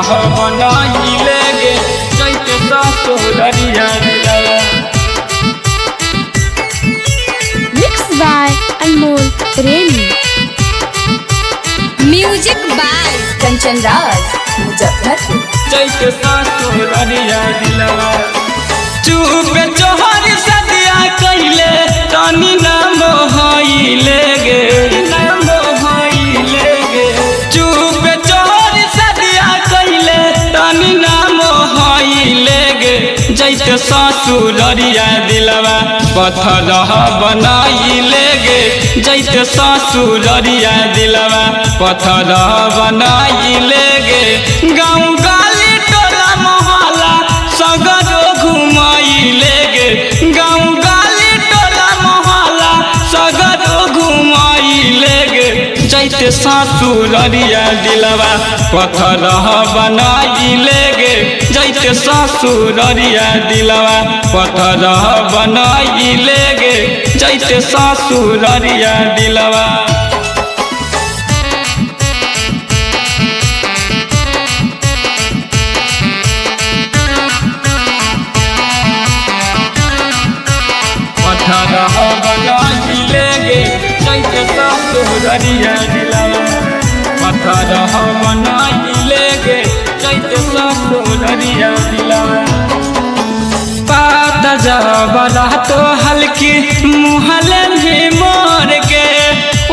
बनाइले गे जैते ससुररिया दिलवा। Mixed by Anmol Remy. Music by Kanchan Raj Muzaffarpur. जैते ससुररिया दिलवा। चुप चोहर सदिया कइले तनी नाम होइले गे नाम होइले गे। चुप चोहर सदिया कइले तनी नाम होइले गे जैते ससुररिया दिलवा। पत्थर बनाइले गे जैते ससुररिया दिलवा। पत्थर बनाइले गे गाँव गाली टोला मोहल्ला सगरो घुमाइले गे गाँव गाली टोला मोहल्ला सगरो घुमाइले गे जैते ससुररिया दिलवा। पत्थर बनाइले गे जैते ससुररिया दिलवा। पत्थर बनाइले गे जैते ससुररिया दिलवा। पत्थर बनाइले गे जैते ससुररिया दिलवा। पत्थर बनाइले गे जैते ससुररिया दिलवा। पात जबला तो हल्की मुहले भी मोर के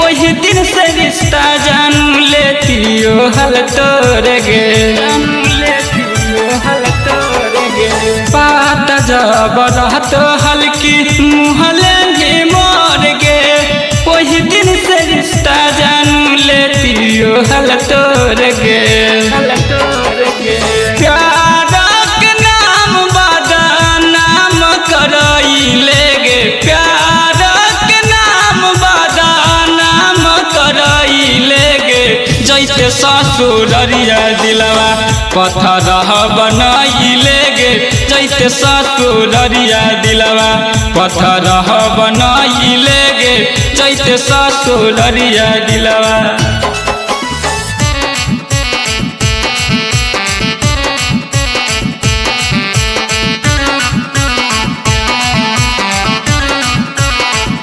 वही दिन से रिश्ता जान लेतियो हल तोर गे जान लेतियो हल तोर गे। पात जबला तो हल्की मुहले भी मोर के वही दिन से रिश्ता जान लेतियो हल तोर गे हल तोर गे। प्यारक नाम बदनाम करइले गे प्यारक नाम बदनाम करइले गे जैते ससुररिया दिलवा। पत्थर बनाइले गे जैते ससुररिया दिलवा। पत्थर बनाइले गे जैते ससुररिया दिलवा।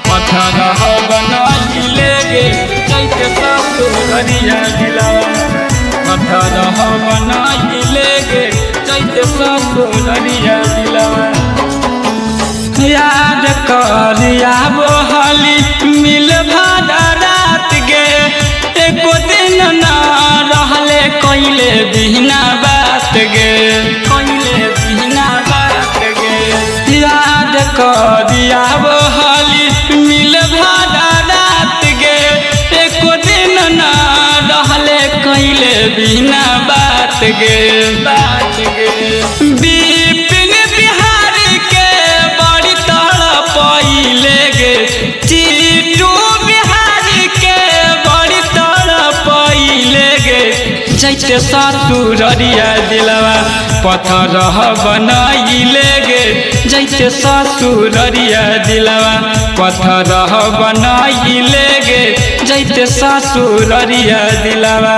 पत्थर बनाइले गे जैते ससुररिया दिलवा। पत्थर बनाइले गे जैते ससुररिया दिलवा। याद करिया बोहली मिल भाड़ा रात गे एको दिन ना रहले कइले बिना बात गे कइले बिना बात गे। याद करिया बोहली मिल भाड़ा रात गे एको दिन ना रहले कइले बिना बात गे बात गे। बिपिन बिहारी के बड़ी तड़पइले गे चिट्टू बिहारी के बड़ी तड़पइले गे जैते ससुररिया दिलवा। पत्थर बनाइले गे जैते ससुररिया दिलवा। पत्थर बनाइले गे जैते ससुररिया दिलवा।